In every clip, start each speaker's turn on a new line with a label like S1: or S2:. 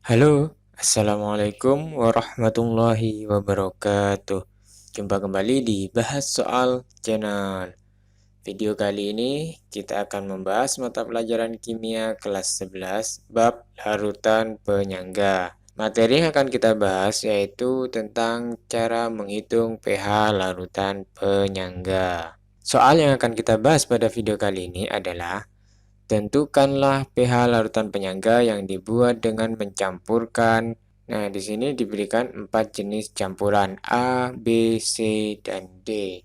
S1: Halo, Assalamualaikum warahmatullahi wabarakatuh. Jumpa kembali di Bahas Soal Channel. Video kali ini kita akan membahas mata pelajaran kimia kelas 11 bab larutan penyangga. Materi yang akan kita bahas yaitu tentang cara menghitung pH larutan penyangga. Soal yang akan kita bahas pada video kali ini adalah: tentukanlah pH larutan penyangga yang dibuat dengan mencampurkan. Nah, di sini diberikan 4 jenis campuran A, B, C, dan D.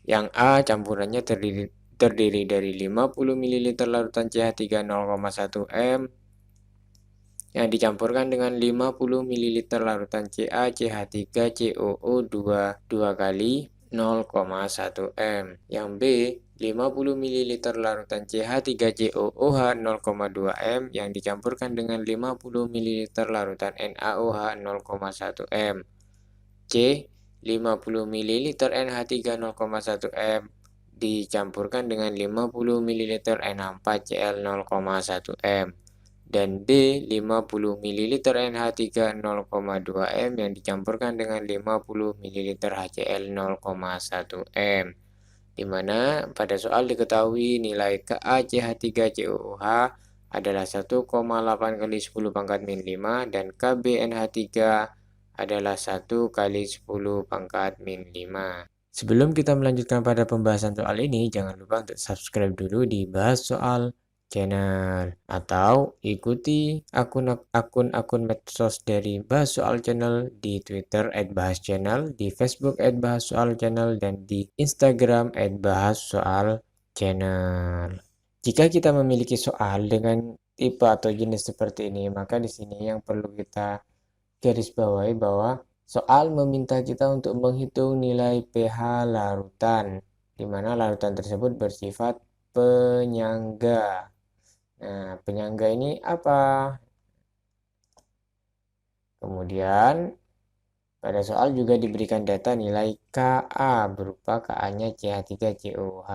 S1: Yang A campurannya terdiri dari 50 ml larutan CH3 0,1 M yang dicampurkan dengan 50 ml larutan CaCH3 COO2 2 kali 0,1 M. Yang B, 50 ml larutan CH3COOH 0,2 M yang dicampurkan dengan 50 ml larutan NaOH 0,1 M. C, 50 ml NH3 0,1 M dicampurkan dengan 50 ml NH4Cl 0,1 M. Dan D, 50 ml NH3 0,2 M yang dicampurkan dengan 50 ml HCl 0,1 M. Di mana pada soal diketahui nilai KaCH3COOH adalah 1,8 kali 10 pangkat min 5 dan KbNH3 adalah 1 kali 10 pangkat min 5. Sebelum kita melanjutkan pada pembahasan soal ini, jangan lupa untuk subscribe dulu di Bahas Soal Channel atau ikuti akun-akun medsos dari Bahas Soal Channel di Twitter @bahas_channel, di Facebook @bahas_soal_channel, dan di Instagram @bahas_soal_channel. Jika kita memiliki soal dengan tipe atau jenis seperti ini, maka di sini yang perlu kita garis bawahi bahwa soal meminta kita untuk menghitung nilai pH larutan, di mana larutan tersebut bersifat penyangga. Nah, penyangga ini apa? Kemudian, pada soal juga diberikan data nilai Ka berupa Ka-nya CH3COOH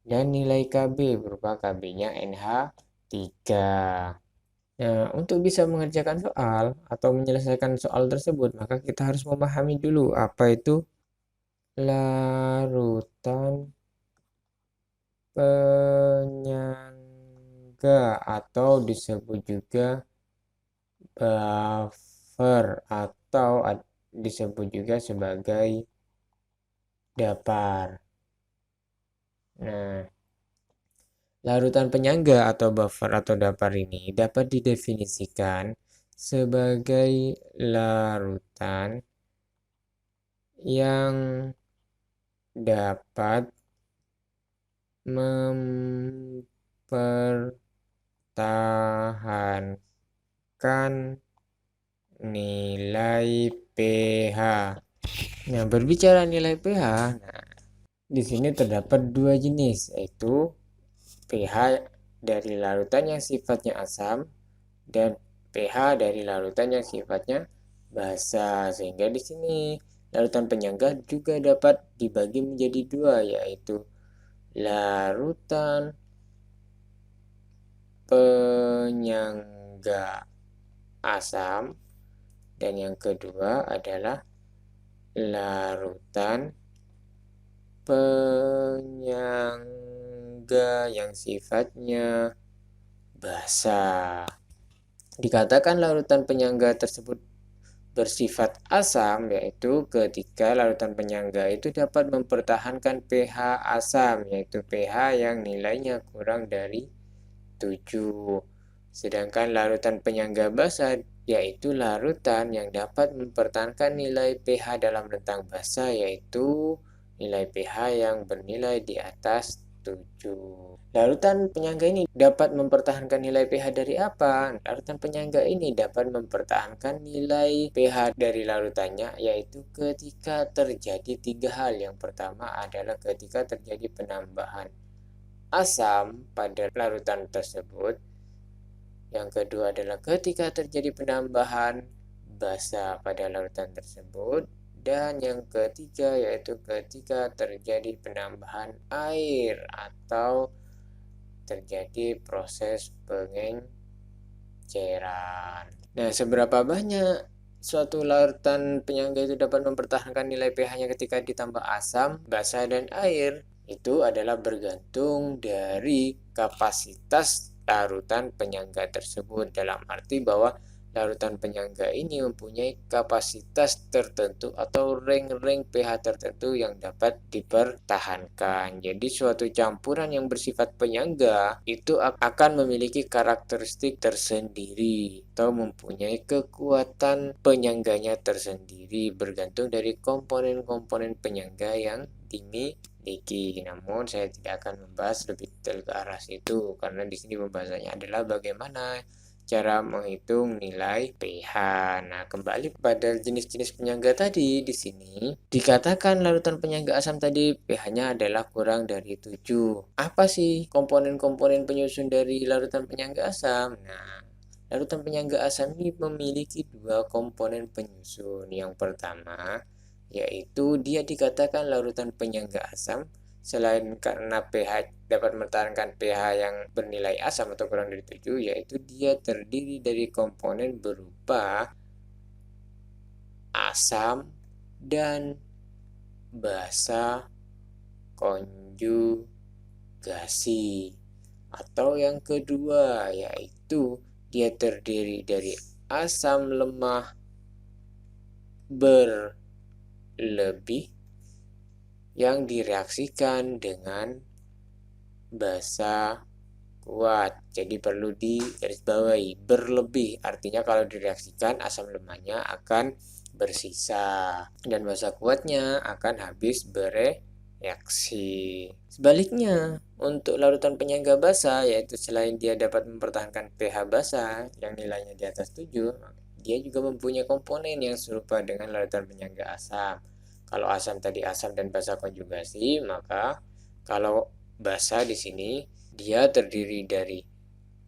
S1: dan nilai Kb berupa Kb-nya NH3. Nah, untuk bisa mengerjakan soal atau menyelesaikan soal tersebut, maka kita harus memahami dulu apa itu larutan penyangga atau disebut juga buffer atau disebut juga sebagai dapar. Nah, larutan penyangga atau buffer atau dapar ini dapat didefinisikan sebagai larutan yang dapat mempertahankan nilai pH. Nah, berbicara nilai pH, di sini terdapat dua jenis, yaitu pH dari larutan yang sifatnya asam dan pH dari larutan yang sifatnya basa. Sehingga di sini larutan penyangga juga dapat dibagi menjadi dua, yaitu larutan penyangga asam dan yang kedua adalah larutan penyangga yang sifatnya basa. Dikatakan larutan penyangga tersebut bersifat asam, yaitu ketika larutan penyangga itu dapat mempertahankan pH asam, yaitu pH yang nilainya kurang dari 7. Sedangkan larutan penyangga basa yaitu larutan yang dapat mempertahankan nilai pH dalam rentang basa, yaitu nilai pH yang bernilai di atas 7. Larutan penyangga ini dapat mempertahankan nilai pH dari apa? Larutan penyangga ini dapat mempertahankan nilai pH dari larutannya, yaitu ketika terjadi tiga hal. Yang pertama adalah ketika terjadi penambahan asam pada larutan tersebut. Yang kedua adalah ketika terjadi penambahan basa pada larutan tersebut. Dan yang ketiga yaitu ketika terjadi penambahan air atau terjadi proses pengenceran. Nah, seberapa banyak suatu larutan penyangga itu dapat mempertahankan nilai pH-nya ketika ditambah asam, basa, dan air? Itu adalah bergantung dari kapasitas larutan penyangga tersebut. Dalam arti bahwa larutan penyangga ini mempunyai kapasitas tertentu atau range-range pH tertentu yang dapat dipertahankan. Jadi suatu campuran yang bersifat penyangga itu akan memiliki karakteristik tersendiri atau mempunyai kekuatan penyangganya tersendiri bergantung dari komponen-komponen penyangga yang dimiliki. Namun saya tidak akan membahas lebih detail ke arah situ karena di sini pembahasannya adalah bagaimana cara menghitung nilai pH. Nah, kembali kepada jenis-jenis penyangga tadi, di sini dikatakan larutan penyangga asam tadi pH-nya adalah kurang dari 7. Apa sih komponen-komponen penyusun dari larutan penyangga asam? Nah, larutan penyangga asam ini memiliki dua komponen penyusun. Yang pertama, yaitu dia dikatakan larutan penyangga asam selain karena pH dapat mempertahankan pH yang bernilai asam atau kurang dari 7, yaitu dia terdiri dari komponen berupa asam dan basa konjugasi. Atau yang kedua, yaitu dia terdiri dari asam lemah berlebih yang direaksikan dengan basa kuat. Jadi perlu digarisbawahi, berlebih artinya kalau direaksikan asam lemahnya akan bersisa dan basa kuatnya akan habis bereaksi. Sebaliknya, untuk larutan penyangga basa, yaitu selain dia dapat mempertahankan pH basa yang nilainya di atas 7, dia juga mempunyai komponen yang serupa dengan larutan penyangga asam. Kalau asam tadi asam dan basa konjugasi, maka kalau basa di sini dia terdiri dari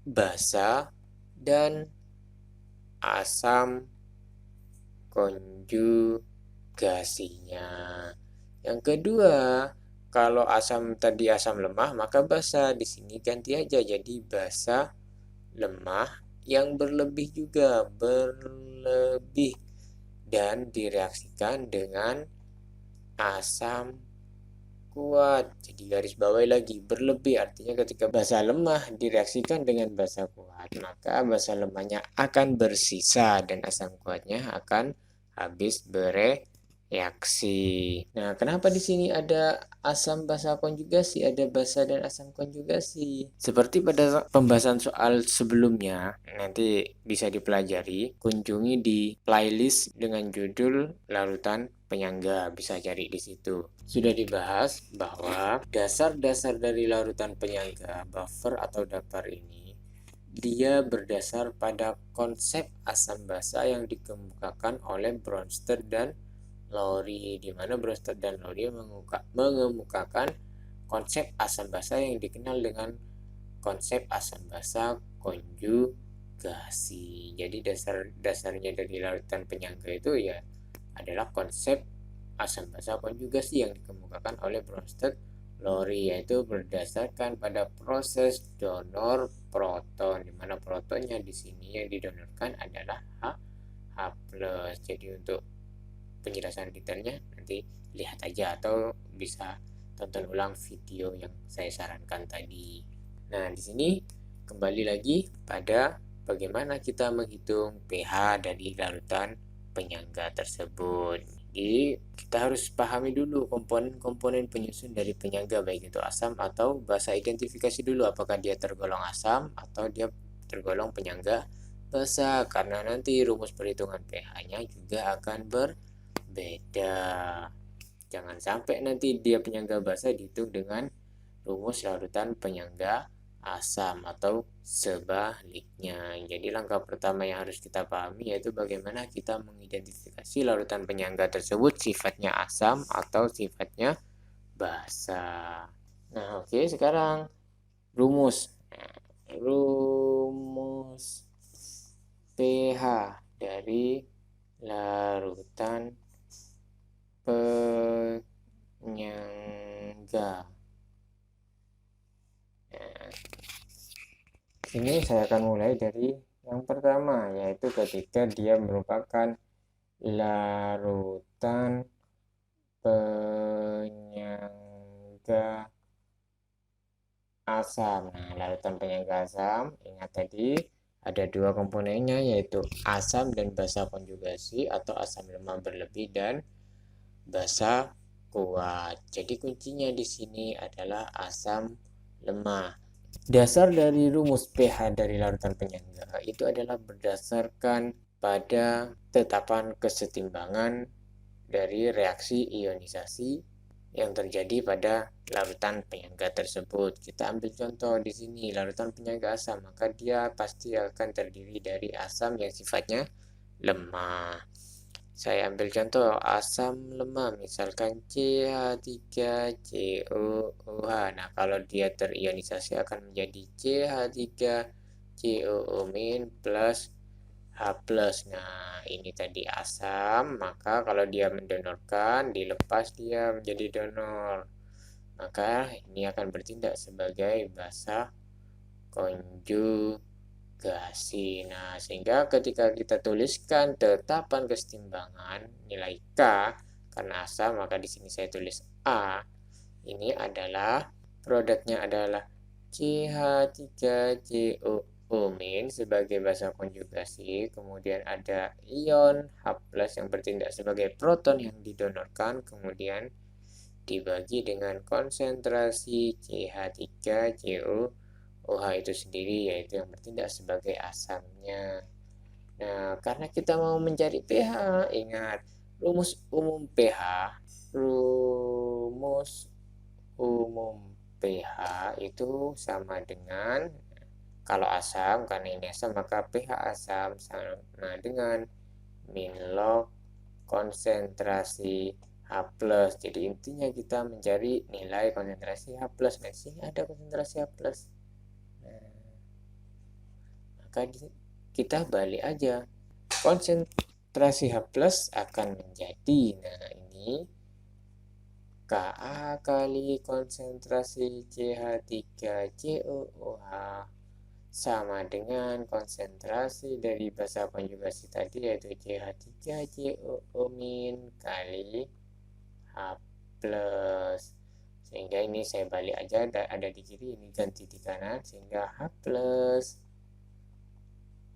S1: basa dan asam konjugasinya. Yang kedua, kalau asam tadi asam lemah, maka basa di sini ganti aja jadi basa lemah yang berlebih juga, berlebih dan direaksikan dengan asam kuat. Jadi garis bawahi lagi, berlebih artinya ketika basa lemah direaksikan dengan basa kuat, maka basa lemahnya akan bersisa dan asam kuatnya akan habis bereaksi. Nah, kenapa di sini ada asam basa konjugasi, ada basa dan asam konjugasi? Seperti pada pembahasan soal sebelumnya, nanti bisa dipelajari, kunjungi di playlist dengan judul larutan penyangga, bisa cari di situ. Sudah dibahas bahwa dasar-dasar dari larutan penyangga, buffer atau daptar ini, dia berdasar pada konsep asam basa yang dikemukakan oleh Bronsted dan Lowry, di mana Bronsted dan Lowry mengemukakan konsep asam basa yang dikenal dengan konsep asam basa konjugasi. Jadi dasar-dasarnya dari larutan penyangga itu ya adalah konsep asam basa konjugasi yang dikemukakan oleh Bronsted Lowry, yaitu berdasarkan pada proses donor proton, di mana protonnya di sini yang didonorkan adalah H+. Jadi untuk penjelasan detailnya nanti lihat aja atau bisa tonton ulang video yang saya sarankan tadi. Nah, di sini kembali lagi pada bagaimana kita menghitung pH dari larutan penyangga tersebut. Jadi kita harus pahami dulu komponen-komponen penyusun dari penyangga, baik itu asam atau basa. Identifikasi dulu apakah dia tergolong asam atau dia tergolong penyangga basa, karena nanti rumus perhitungan pH-nya juga akan berbeda. Jangan sampai nanti dia penyangga basa dihitung dengan rumus larutan penyangga asam atau sebaliknya. Jadi langkah pertama yang harus kita pahami yaitu bagaimana kita mengidentifikasi larutan penyangga tersebut sifatnya asam atau sifatnya basa. Nah, oke, sekarang rumus. Rumus pH dari larutan penyangga. Nah, ini saya akan mulai dari Yang pertama yaitu ketika dia merupakan larutan penyangga asam. Nah, larutan penyangga asam, ingat tadi ada dua komponennya yaitu asam dan basa konjugasi atau asam lemah berlebih dan basa kuat. Jadi kuncinya di sini adalah asam lemah. Dasar dari rumus pH dari larutan penyangga itu adalah berdasarkan pada tetapan kesetimbangan dari reaksi ionisasi yang terjadi pada larutan penyangga tersebut. Kita ambil contoh di sini, larutan penyangga asam, maka dia pasti akan terdiri dari asam yang sifatnya lemah. Saya ambil contoh asam lemah, misalkan CH3COOH. Nah, kalau dia terionisasi akan menjadi CH3COO- plus H+. Nah, ini tadi asam, maka kalau dia mendonorkan, dilepas dia menjadi donor. Maka ini akan bertindak sebagai basa konjugasi. Nah, sehingga ketika kita tuliskan tetapan kesetimbangan nilai K karena asam, maka di sini saya tulis A. Ini adalah produknya adalah CH3COO- sebagai basa konjugasi, kemudian ada ion H+ yang bertindak sebagai proton yang didonorkan, kemudian dibagi dengan konsentrasi CH3COOH itu sendiri, yaitu yang bertindak sebagai asamnya. Nah, karena kita mau mencari pH, ingat rumus umum pH, rumus umum pH itu sama dengan, kalau asam, karena ini asam, maka pH asam sama dengan min log konsentrasi H+. Jadi intinya kita mencari nilai konsentrasi H+. Nah, sini ada konsentrasi H+. Nah, maka kita balik aja. Konsentrasi H+ akan menjadi, nah ini Ka kali konsentrasi CH3COOH sama dengan konsentrasi dari basa konjugasi tadi yaitu CH3COO- kali H+. Sehingga ini saya balik aja, ada di kiri, ini ganti di kanan, sehingga H+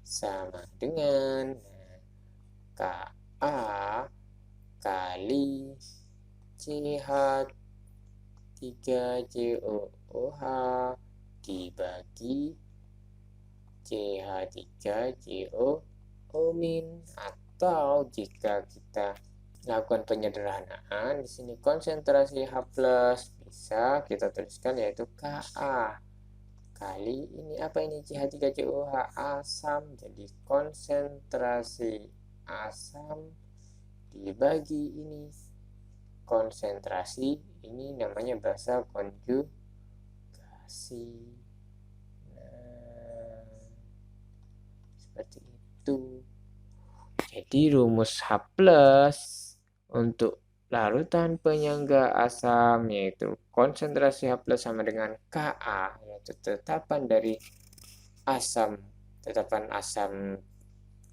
S1: sama dengan Ka kali CH3COOH dibagi CH3COO-, atau jika kita lakukan penyederhanaan di sini konsentrasi H+ bisa kita tuliskan yaitu Ka kali ini apa ini CH3COOH asam, jadi konsentrasi asam dibagi ini konsentrasi, ini namanya basa konjugasi. Nah, seperti itu. Jadi rumus H+ untuk larutan penyangga asam yaitu konsentrasi H+ sama dengan Ka, yaitu tetapan dari tetapan asam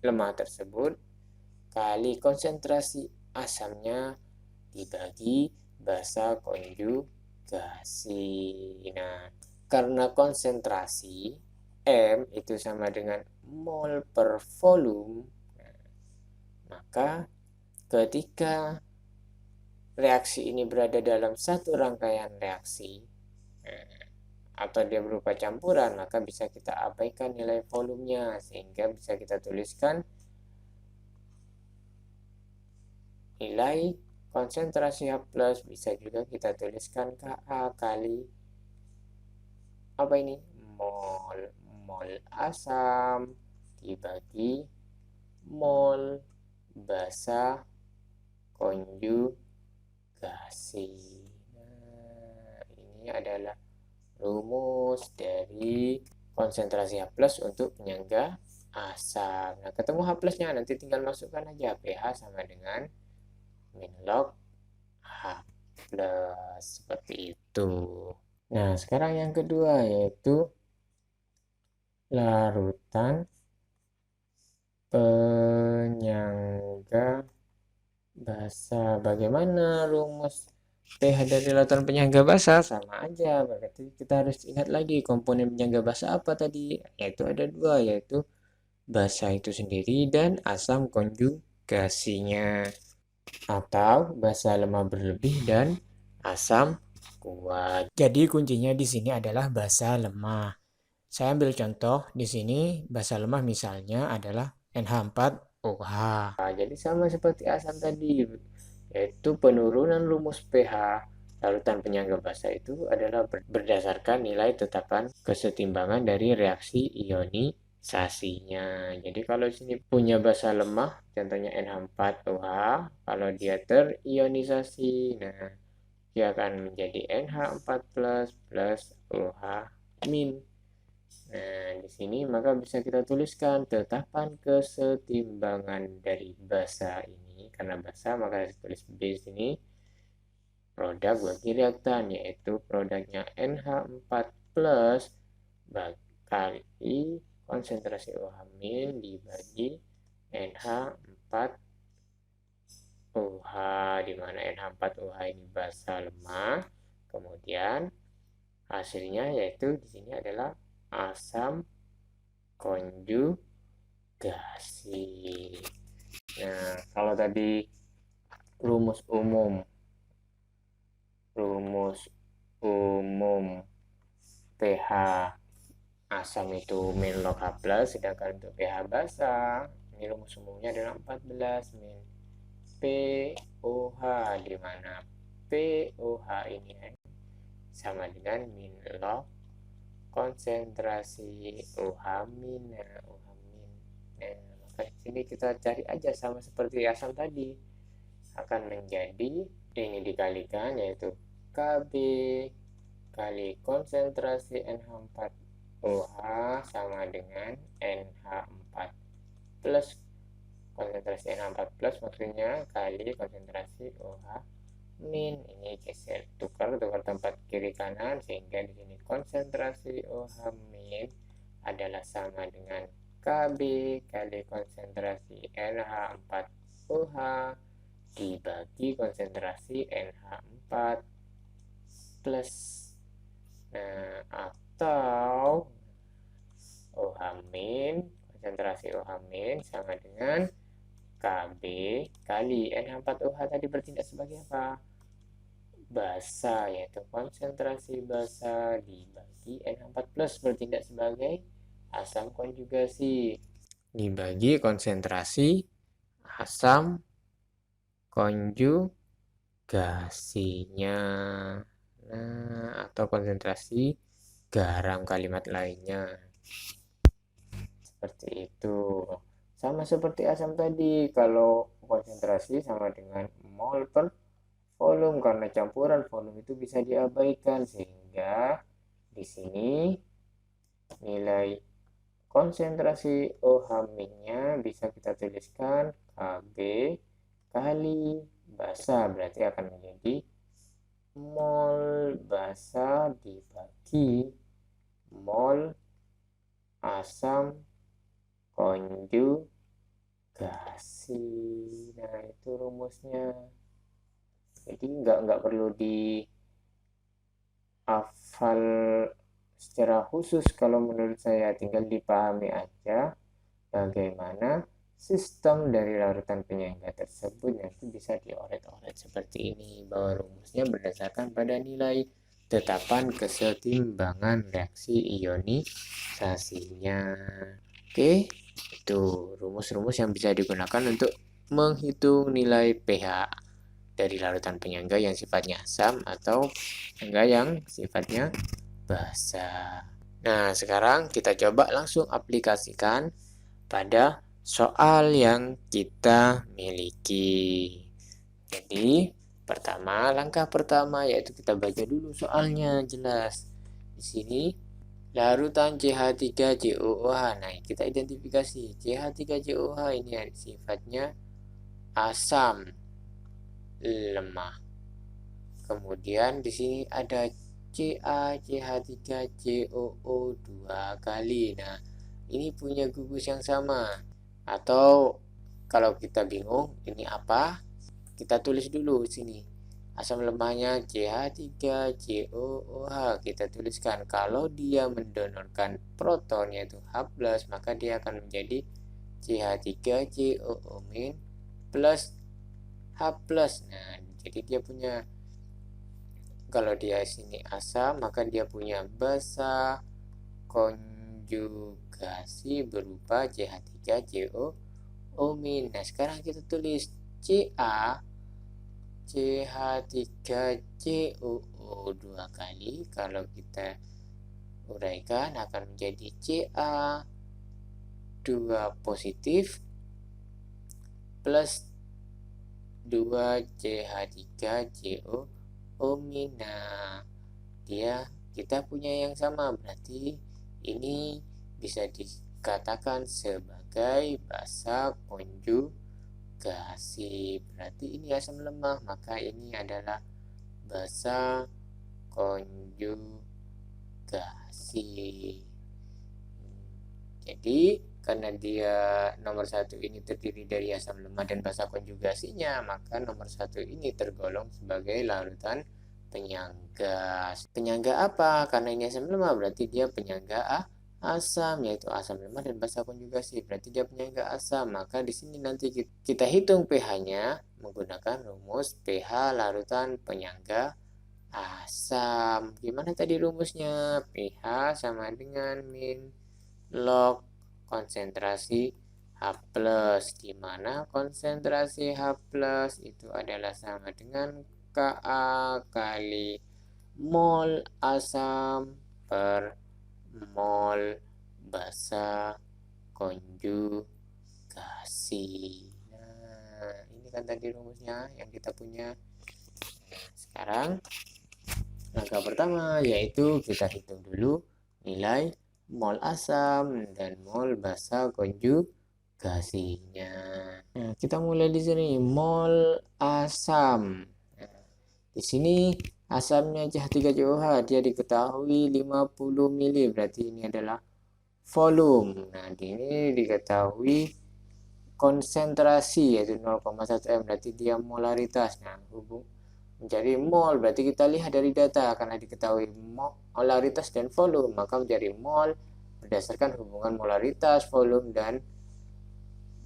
S1: lemah tersebut kali konsentrasi asamnya dibagi basa konjugasi. Nah, karena konsentrasi M itu sama dengan mol per volume, maka ketika reaksi ini berada dalam satu rangkaian reaksi atau dia berupa campuran, maka bisa kita abaikan nilai volumenya, sehingga bisa kita tuliskan nilai konsentrasi H+ bisa juga kita tuliskan Ka kali apa ini? Mol asam dibagi mol basa konjugasi. Nah, ini adalah rumus dari konsentrasi H+ untuk penyangga asam. Nah, ketemu H+-nya, nanti tinggal masukkan aja pH sama dengan min log H+, seperti itu. Nah, sekarang yang kedua yaitu larutan penyangga basa. Bagaimana rumus pH dari lautan penyangga basa? Sama aja, berarti kita harus ingat lagi komponen penyangga basa apa tadi, yaitu ada dua, yaitu basa itu sendiri dan asam konjugasinya, atau basa lemah berlebih dan asam kuat. Jadi kuncinya di sini adalah basa lemah. Saya ambil contoh di sini, basa lemah misalnya adalah NH4OH. Nah, jadi sama seperti asam tadi, yaitu penurunan rumus pH larutan penyangga basa itu adalah berdasarkan nilai tetapan kesetimbangan dari reaksi ionisasinya. Jadi kalau sini punya basa lemah, contohnya NH4OH, kalau dia terionisasi, nah dia akan menjadi NH4 plus OH min. Nah, di sini maka bisa kita tuliskan tetapan kesetimbangan dari basa ini. Karena basa maka saya tulis B di sini. Produk bagi reaktan yaitu produknya NH4 plus kali konsentrasi OH min dibagi NH4 OH, di mana NH4 OH ini basa lemah. Kemudian hasilnya yaitu di sini adalah asam konjugasi. Nah, kalau tadi rumus umum pH asam itu min log H+, sedangkan untuk pH basa ini rumus umumnya adalah 14 min POH, di mana POH ini sama dengan min log konsentrasi OH min. Nah, maka di sini kita cari aja sama seperti asam tadi, akan menjadi ini dikalikan yaitu Kb kali konsentrasi NH4OH sama dengan NH4 plus konsentrasi NH4 plus maksudnya kali konsentrasi OH min. Ini geser tukar tempat kiri kanan sehingga di sini konsentrasi OH min adalah sama dengan Kb kali konsentrasi NH4OH dibagi konsentrasi NH4 plus. Nah, atau OH min, konsentrasi OH min sama dengan Kb kali NH4OH tadi bertindak sebagai apa? Basa, yaitu konsentrasi basa dibagi NH4 plus bertindak sebagai asam konjugasi dibagi konsentrasi asam konjugasinya. Nah, atau konsentrasi garam kalimat lainnya. Seperti itu. Sama seperti asam tadi, kalau konsentrasi sama dengan mol per volume, karena campuran volume itu bisa diabaikan, sehingga di sini nilai konsentrasi OH min-nya bisa kita tuliskan Kb kali basa, berarti akan menjadi mol basa dibagi mol asam konjugasi. Nah, itu rumusnya. Jadi nggak perlu dihafal secara khusus kalau menurut saya, tinggal dipahami aja bagaimana sistem dari larutan penyangga tersebut. Nanti bisa dioret-oret seperti ini, bahwa rumusnya berdasarkan pada nilai tetapan kesetimbangan reaksi ionisasinya. Oke, itu rumus-rumus yang bisa digunakan untuk menghitung nilai pH dari larutan penyangga yang sifatnya asam atau penyangga yang sifatnya basa. Nah, sekarang kita coba langsung aplikasikan pada soal yang kita miliki. Jadi, langkah pertama yaitu kita baca dulu soalnya jelas. Di sini larutan CH3COOH. Nah, kita identifikasi CH3COOH ini sifatnya asam lemah. Kemudian di sini ada CaCH3COO 2 kali. Nah, ini punya gugus yang sama. Atau kalau kita bingung ini apa, kita tulis dulu sini. Asam lemahnya CH3COOH. Kita tuliskan kalau dia mendonorkan proton yaitu H+, maka dia akan menjadi CH3COO- plus H+. Nah, jadi dia punya, kalau dia sini asam, maka dia punya basa konjugasi berupa CH3COO-. Nah, sekarang kita tulis Ca CH3COO dua kali. Kalau kita uraikan akan menjadi Ca2 positif plus 2 CH3COO-. Nah, kita punya yang sama, berarti ini bisa dikatakan sebagai basa konjugasi. Berarti ini asam lemah, maka ini adalah basa konjugasi. Jadi karena dia nomor satu ini terdiri dari asam lemah dan basa konjugasinya, maka nomor satu ini tergolong sebagai larutan penyangga. Penyangga apa? Karena ini asam lemah, berarti dia penyangga asam, yaitu asam lemah dan basa konjugasi, berarti dia penyangga asam. Maka di sini nanti kita hitung pH-nya menggunakan rumus pH larutan penyangga asam. Gimana tadi rumusnya? pH sama dengan min log konsentrasi H+, di mana konsentrasi H+ itu adalah sama dengan Ka kali mol asam per mol basa konjugasi. Nah, ini kan tadi rumusnya yang kita punya. Nah, sekarang langkah pertama yaitu kita hitung dulu nilai mol asam dan mol basa konjugasinya. Nah, kita mulai di sini mol asam. Nah, di sini asamnya CH3COOH, dia diketahui 50 mili, berarti ini adalah volume. Nah, ini diketahui konsentrasi yaitu 0,1 m, berarti dia molaritas. Nah, menjadi mol, berarti kita lihat dari data karena diketahui molaritas dan volume, maka menjadi mol berdasarkan hubungan molaritas, volume, dan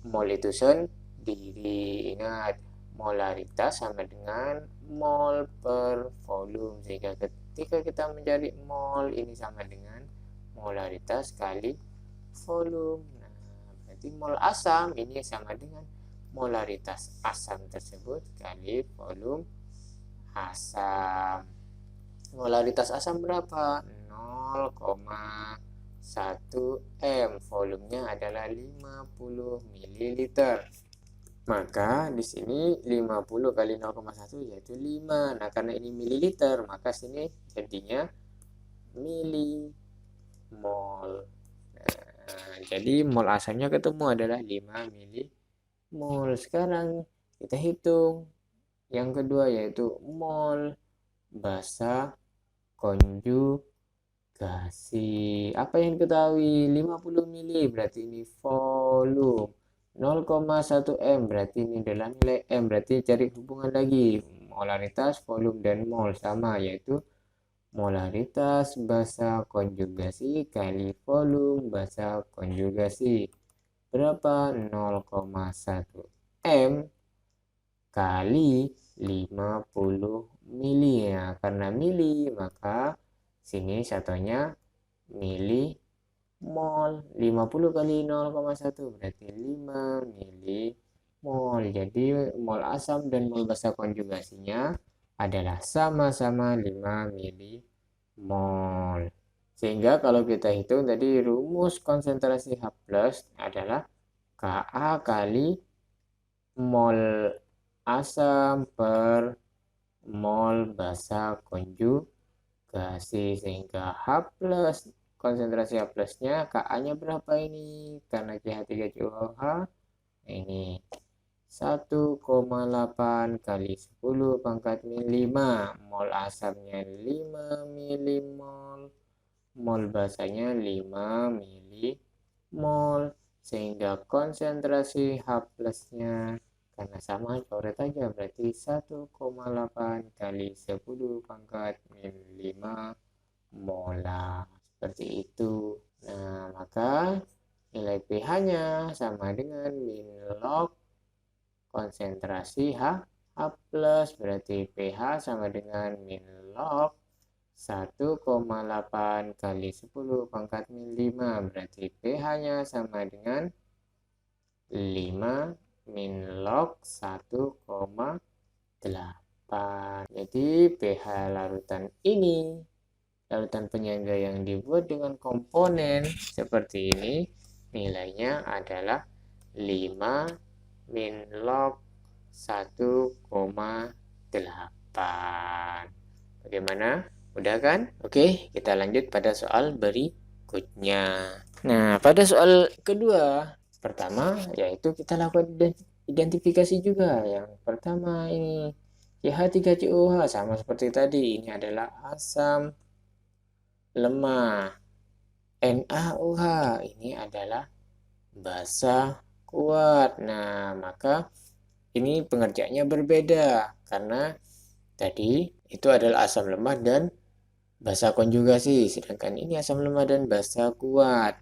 S1: mol itu sendiri. Ingat, molaritas sama dengan mol per volume, sehingga ketika kita mencari mol ini sama dengan molaritas kali volume. Nah, berarti mol asam ini sama dengan molaritas asam tersebut kali volume asam. Molaritas asam berapa? 0,1 m. Volumenya adalah 50 ml. Maka di sini 50 kali 0,1 yaitu 5. Nah, karena ini mililiter, maka sini jadinya milimol. Nah, jadi mol asamnya ketemu adalah 5 milimol. Sekarang kita hitung yang kedua yaitu mol basa konjugasi. Apa yang diketahui? 50 mili, berarti ini volume. 0,1 m, berarti ini adalah nilai m, berarti cari hubungan lagi. Molaritas, volume, dan mol sama, yaitu molaritas basa konjugasi kali volume basa konjugasi. Berapa? 0,1 m kali 50 mili. Ya, karena mili, maka sini satunya mili mol. 50 kali 0,1 berarti 5 mili mol. Jadi mol asam dan mol basa konjugasinya adalah sama-sama 5 mili mol. Sehingga kalau kita hitung tadi rumus konsentrasi H+ adalah Ka kali mol asam per mol basa konjugasi, sehingga H+, konsentrasi H+-nya Ka-nya berapa ini? Karena CH3COOH ini 1,8 kali 10 pangkat min 5. Mol asamnya 5 milimol, mol basanya 5 milimol. sehingga konsentrasi H plusnya karena sama coret aja berarti 1,8 kali 10 pangkat min 5 molar seperti itu. Nah, maka nilai pH-nya sama dengan min log konsentrasi H plus, berarti pH sama dengan min log 1,8 kali 10 pangkat min 5, berarti pH-nya sama dengan 5 min log 1,8. Jadi pH larutan ini, larutan penyangga yang dibuat dengan komponen seperti ini, nilainya adalah 5 min log 1,8. Bagaimana? Mudah kan? Oke, kita lanjut pada soal berikutnya. Nah, pada soal kedua, pertama yaitu kita lakukan identifikasi juga. Yang pertama ini CH3COH sama seperti tadi, ini adalah asam lemah. NaOH ini adalah basa kuat. Nah, maka ini pengerjaannya berbeda karena tadi itu adalah asam lemah dan basa konjugasi, sedangkan ini asam lemah dan basa kuat.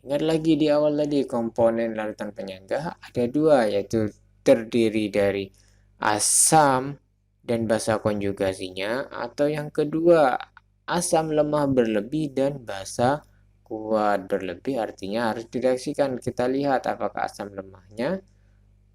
S1: Ingat lagi di awal tadi komponen larutan penyangga ada dua, yaitu terdiri dari asam dan basa konjugasinya, atau yang kedua asam lemah berlebih dan basa kuat. Berlebih artinya harus direaksikan. Kita lihat apakah asam lemahnya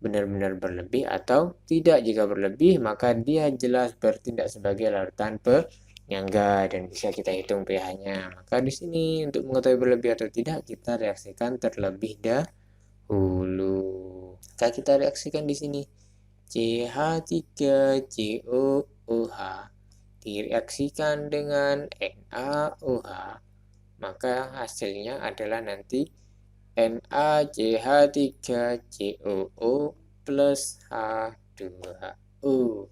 S1: benar-benar berlebih atau tidak. Jika berlebih, maka dia jelas bertindak sebagai larutan penyangga dan bisa kita hitung pH-nya. Maka di sini untuk mengetahui berlebih atau tidak, kita reaksikan terlebih dahulu. Maka kita reaksikan di sini CH3COOH direaksikan dengan NaOH, maka hasilnya adalah nanti NaCH3COO plus H2O.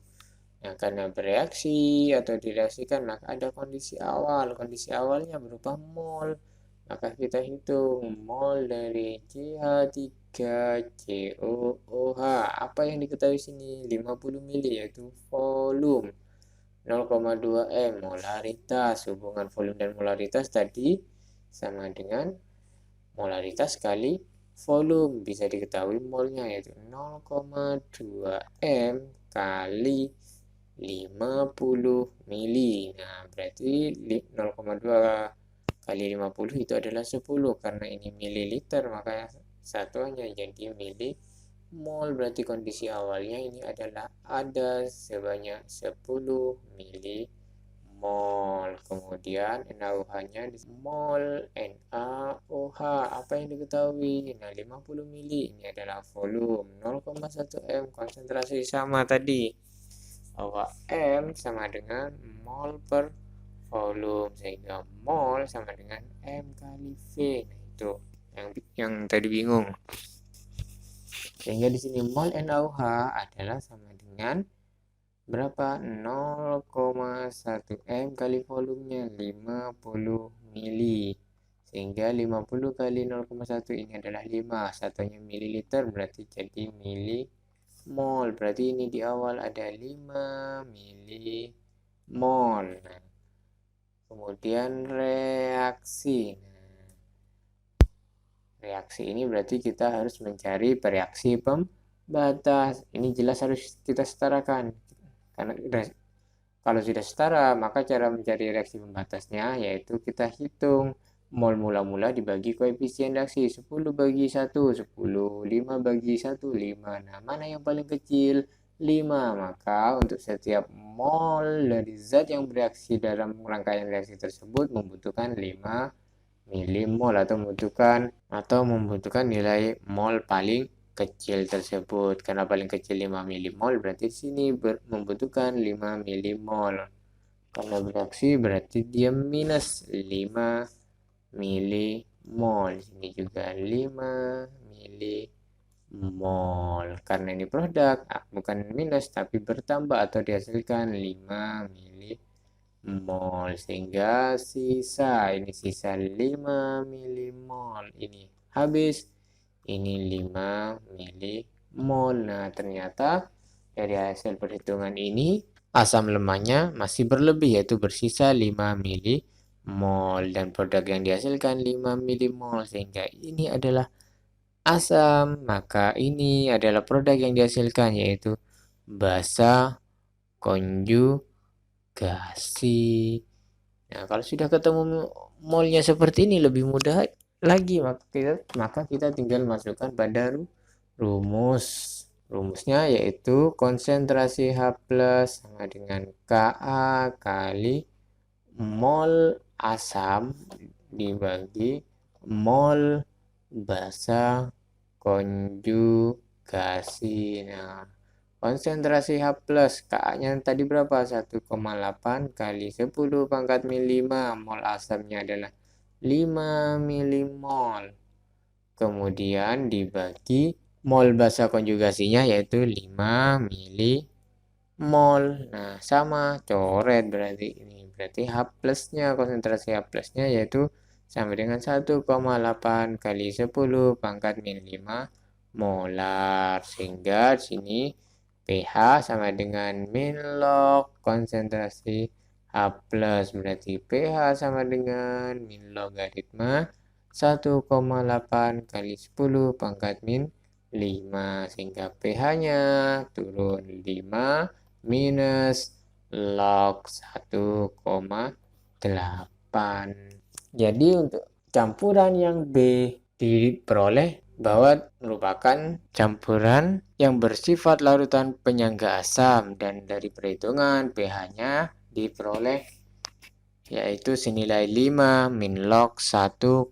S1: Nah, karena bereaksi atau direaksikan, maka ada kondisi awal. Kondisi awalnya berupa mol. Maka kita hitung mol dari CH3COOH. Apa yang diketahui sini? 50 mili, yaitu volume. 0,2 M molaritas. Hubungan volume dan molaritas tadi sama dengan molaritas kali volume. Bisa diketahui molnya yaitu 0,2 M kali 50 mili. Nah, berarti 0,2 kali 50 itu adalah 10. Karena ini mililiter, maka satuannya jadi mili mol. Berarti kondisi awalnya ini adalah ada sebanyak 10 mili mol. Kemudian NaOH-nya mol NaOH. Apa yang diketahui? Nah, 50 mili ini adalah volume. 0,1 M konsentrasi sama tadi, bahwa M sama dengan mol per volume, sehingga mol sama dengan M kali V. Nah, itu yang tadi bingung. Sehingga di sini mol NaOH adalah sama dengan berapa? 0,1 M kali volumenya 50 mili. Sehingga 50 kali 0,1 ini adalah 5. Satunya mililiter berarti jadi mili mol. Berarti ini di awal ada 5 mili mol. Nah, kemudian reaksi. Reaksi ini berarti kita harus mencari reaksi pembatas. Ini jelas harus kita setarakan. Karena kalau sudah setara, maka cara mencari reaksi pembatasnya yaitu kita hitung mol mula-mula dibagi koefisien reaksi. 10 bagi 1, 10. 5 bagi 1, 5. Nah, mana yang paling kecil? 5. Maka untuk setiap mol dari zat yang bereaksi dalam rangkaian reaksi tersebut membutuhkan 5 milimol atau membutuhkan nilai mol paling kecil tersebut. Karena paling kecil 5 milimol, berarti di sini membutuhkan 5 milimol. Karena bereaksi berarti dia minus 5 milimol. Ini juga 5 milimol. Karena ini produk, bukan minus tapi bertambah atau dihasilkan 5 milimol. Sehingga sisa 5 milimol ini habis. ini 5 milimol. Nah, ternyata dari hasil perhitungan ini asam lemahnya masih berlebih, yaitu bersisa 5 milimol, dan produk yang dihasilkan 5 milimol, sehingga ini adalah asam. Maka ini adalah produk yang dihasilkan, yaitu basa konjugasi. Nah, kalau sudah ketemu molnya seperti ini, lebih mudah lagi, maka kita tinggal masukkan pada rumus. Rumusnya yaitu konsentrasi H+ sama dengan Ka kali mol asam dibagi mol basa konjugasi. Nah, konsentrasi H+, Ka-nya tadi berapa? 1,8 kali 10 pangkat min 5. Mol asamnya adalah 5 milimol. Kemudian dibagi mol basa konjugasinya yaitu 5 milimol. Nah, sama, coret berarti ini. Berarti H plusnya, konsentrasi H plusnya yaitu sama dengan 1,8 kali 10 pangkat min 5 molar. Sehingga di sini pH sama dengan min log konsentrasi H plus. Berarti pH sama dengan min logaritma 1,8 kali 10 pangkat min 5. Sehingga pH-nya turun 5 minus log 1,8. Jadi untuk campuran yang B diperoleh bahwa merupakan campuran yang bersifat larutan penyangga asam, dan dari perhitungan pH-nya diperoleh yaitu senilai 5 min log 1,8.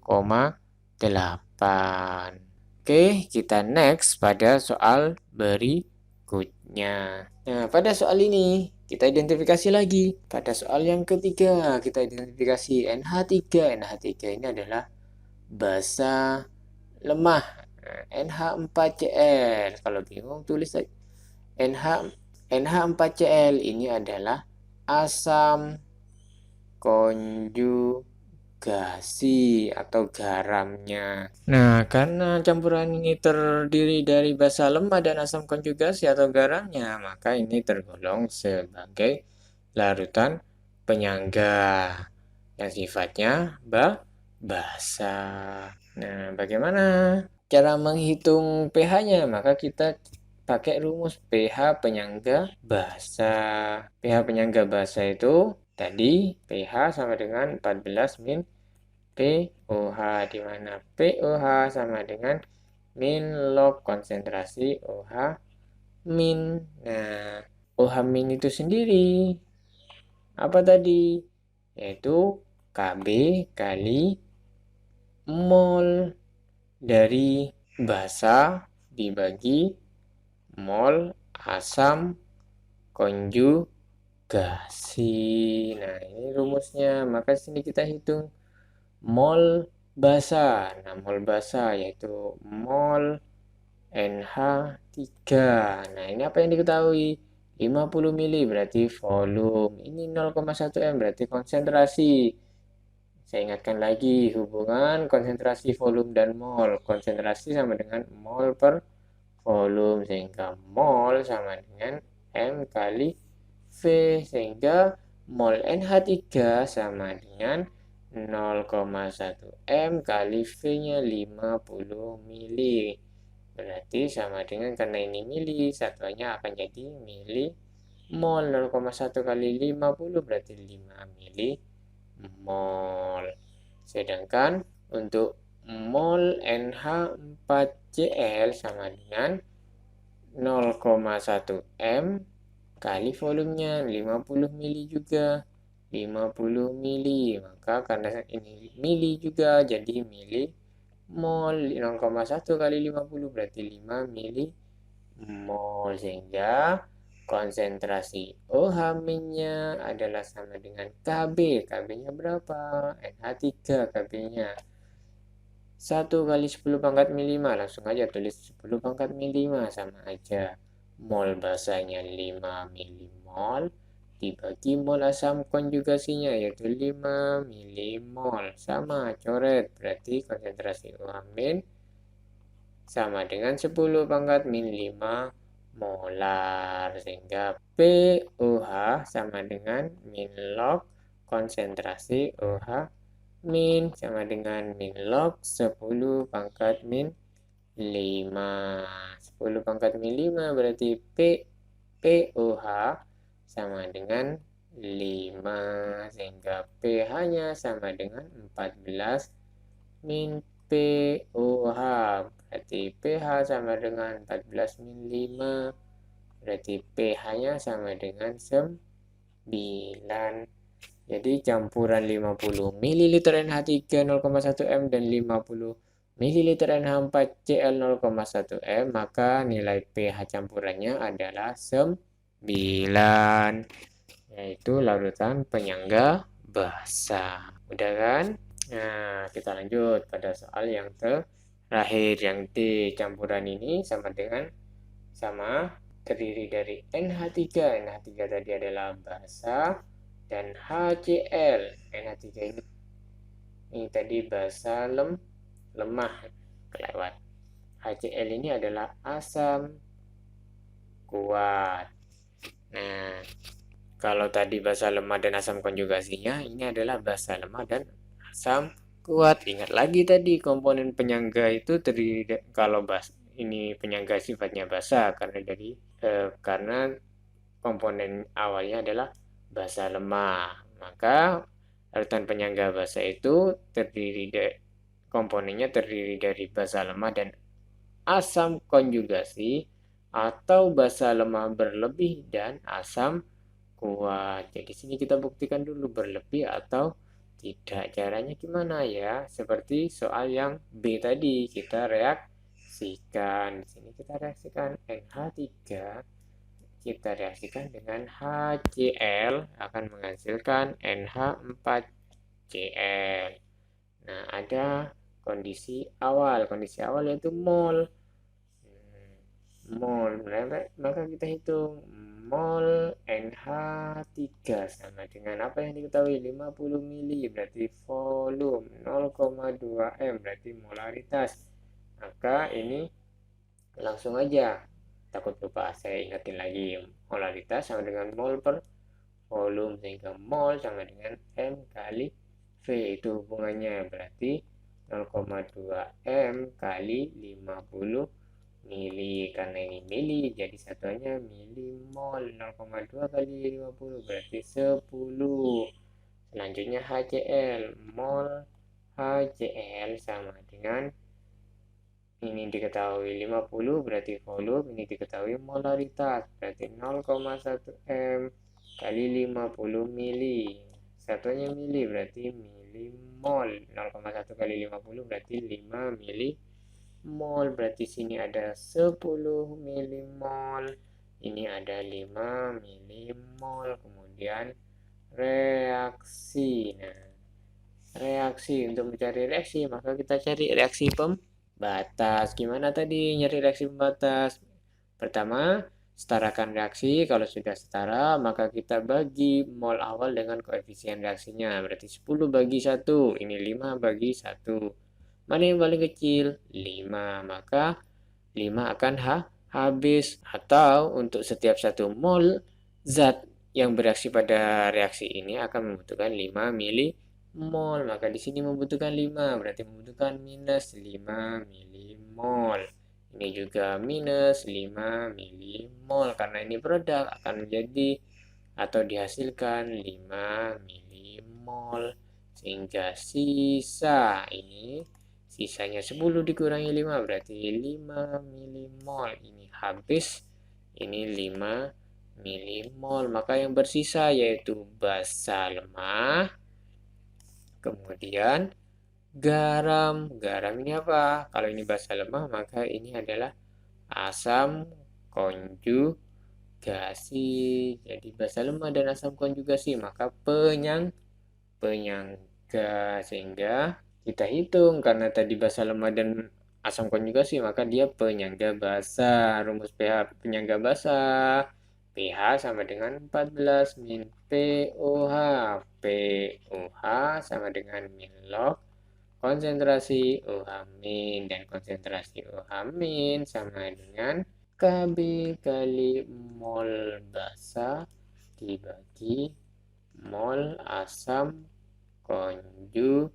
S1: Oke, kita next pada soal berikutnya. Nah, pada soal ini kita identifikasi lagi. Pada soal yang ketiga, kita identifikasi NH3. NH3 ini adalah basa lemah. NH4Cl. Kalau bingung tulis saja. NH4Cl ini adalah asam konjugasi atau garamnya. Nah, karena campuran ini terdiri dari basa lemah dan asam konjugasi atau garamnya, maka ini tergolong sebagai larutan penyangga yang sifatnya basa. Nah, bagaimana cara menghitung pH-nya? Maka kita pakai rumus pH penyangga basa. pH penyangga basa itu tadi pH sama dengan 14 min pOH, di mana pOH sama dengan min log konsentrasi OH min. Nah, OH min itu sendiri apa tadi? Yaitu Kb kali mol dari basa dibagi mol asam konjugasi. Nah, ini rumusnya. Maka sini kita hitung mol basa. Nah, mol basa yaitu mol NH3. Nah, ini apa yang diketahui? 50 mili berarti volume. Ini 0,1 M berarti konsentrasi. Saya ingatkan lagi hubungan konsentrasi volume dan mol. Konsentrasi sama dengan mol per volume, sehingga mol sama dengan M kali V, sehingga mol NH3 sama dengan 0,1 M kali V-nya 50 mili. Berarti sama dengan, karena ini mili, satuannya akan jadi mili mol. 0,1 kali 50 berarti 5 mili mol. Sedangkan untuk mol NH4Cl sama dengan 0,1 M kali volumenya 50 mili juga. 50 mili. Maka karena ini mili juga jadi mili mol. 0,1 kali 50 berarti 5 mili mol, sehingga konsentrasi OH-nya adalah sama dengan Kb. Kb-nya berapa? NH3 Kb-nya 1 kali 10 pangkat min 5. Langsung aja tulis 10 pangkat min 5 sama aja. Mol basanya 5 milimol dibagi mol asam konjugasinya yaitu 5 milimol. Sama, coret. Berarti konsentrasi OH min sama dengan 10 pangkat min 5 molar. Sehingga POH sama dengan min log konsentrasi OH min sama dengan min log 10 pangkat min 5. 10 pangkat min 5 berarti POH sama dengan 5. Sehingga pH-nya sama dengan 14 min POH. Berarti pH sama dengan 14 min 5. Berarti pH-nya sama dengan 9. Jadi campuran 50 ml NH3 0,1 M dan 50 ml NH4Cl 0,1 M, maka nilai pH campurannya adalah 9, yaitu larutan penyangga basa. Udah kan? Nah, kita lanjut pada soal yang terakhir. Yang D, campuran ini sama terdiri dari NH3. NH3 tadi adalah basa dan HCl. NH3 ini tadi basa lemah kelewat. HCl ini adalah asam kuat. Nah, kalau tadi basa lemah dan asam konjugasinya, ini adalah basa lemah dan asam kuat. Ingat lagi tadi komponen penyangga itu terdiri kalau ini penyangga sifatnya basa karena komponen awalnya adalah basa lemah. Maka larutan penyangga basa itu komponennya terdiri dari basa lemah dan asam konjugasi atau basa lemah berlebih dan asam kuat. Jadi sini kita buktikan dulu berlebih atau tidak. Caranya gimana ya? Seperti soal yang B tadi, kita reaksikan. Di sini kita reaksikan NH3, kita reaksikan dengan HCl akan menghasilkan NH4Cl. Nah, ada kondisi awal. Kondisi awal yaitu mol. Maka kita hitung mol NH3 sama dengan apa yang diketahui 50 mili berarti volume, 0,2 M berarti molaritas. Maka ini langsung aja, takut lupa saya ingatin lagi, molaritas sama dengan mol per volume, sehingga mol sama dengan M kali V, itu hubungannya berarti 0,2 M kali 50 mili. Karena ini mili jadi satuannya milimol. 0,2 kali 50 berarti 10. Selanjutnya HCl, mol HCl sama dengan ini diketahui 50 berarti volume, ini diketahui molaritas berarti 0,1 M kali 50 mili. Satuannya mili berarti milimol. 0,1 kali 50 berarti 5 milimol. Berarti sini ada 10 milimol. Ini ada 5 milimol. Kemudian reaksi. Nah, reaksi, untuk mencari reaksi maka kita cari reaksi pembatas. Gimana tadi nyari reaksi pembatas? Pertama, setarakan reaksi. Kalau sudah setara, maka kita bagi mol awal dengan koefisien reaksinya. Berarti 10 bagi 1. Ini 5 bagi 1. Mana yang paling kecil? 5. Maka 5 akan habis. Atau untuk setiap 1 mol zat yang bereaksi pada reaksi ini akan membutuhkan 5 milimol. Maka di sini membutuhkan 5. Berarti membutuhkan minus 5 milimol. Ini juga minus 5 milimol. Karena ini produk akan menjadi atau dihasilkan 5 milimol. Sehingga sisanya 10 dikurangi 5 berarti 5 milimol. Ini habis. Ini 5 milimol. Maka yang bersisa yaitu basa lemah. Kemudian garam. Garam ini apa? Kalau ini basa lemah, maka ini adalah asam konjugasi. Jadi basa lemah dan asam konjugasi, maka penyangga. Sehingga kita hitung karena tadi basa lemah dan asam konjugasi, maka dia penyangga basa. Rumus pH penyangga basa, pH sama dengan 14 min POH. POH sama dengan min log konsentrasi OH min, dan konsentrasi OH min sama dengan Kb kali mol basa dibagi mol asam konjugasi.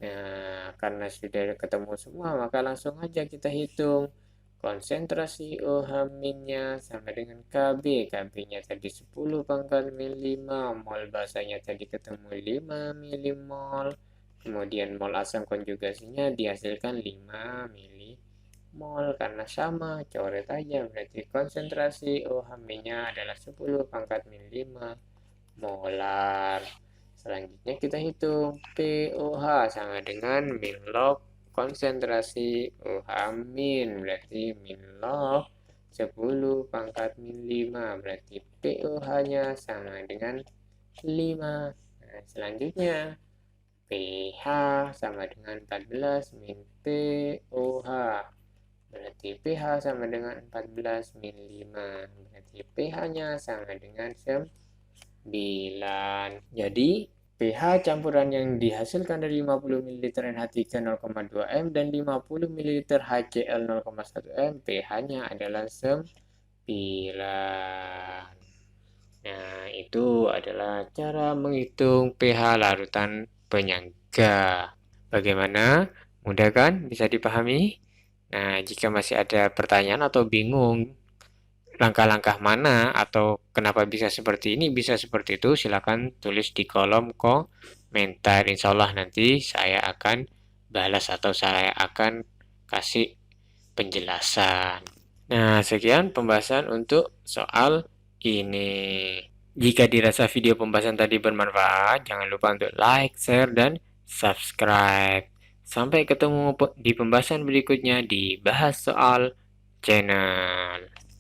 S1: Nah, karena sudah ketemu semua, maka langsung aja kita hitung. Konsentrasi OH minnya sama dengan Kb. Kb-nya tadi 10 pangkat min 5. Mol basanya tadi ketemu 5 milimol. Kemudian mol asam konjugasinya dihasilkan 5 milimol. Karena sama, coret aja. Berarti konsentrasi OH minnya adalah 10 pangkat min 5 molar. Selanjutnya kita hitung POH sama dengan min log konsentrasi OH min, berarti min log 10 pangkat min 5, berarti POH-nya sama dengan 5. Nah, selanjutnya pH sama dengan 14 min POH, berarti pH sama dengan 14 min 5, berarti pH-nya sama dengan 9. Jadi pH campuran yang dihasilkan dari 50 ml NH3 0,2 M dan 50 ml HCl 0,1 M, pH-nya adalah 9. Nah, itu adalah cara menghitung pH larutan penyangga. Bagaimana? Mudah kan? Bisa dipahami? Nah, jika masih ada pertanyaan atau bingung langkah-langkah mana atau kenapa bisa seperti ini, bisa seperti itu, silakan tulis di kolom komentar. Insya Allah nanti saya akan balas atau saya akan kasih penjelasan. Nah, sekian pembahasan untuk soal ini. Jika dirasa video pembahasan tadi bermanfaat, jangan lupa untuk like, share, dan subscribe. Sampai ketemu di pembahasan berikutnya di Bahas Soal Channel.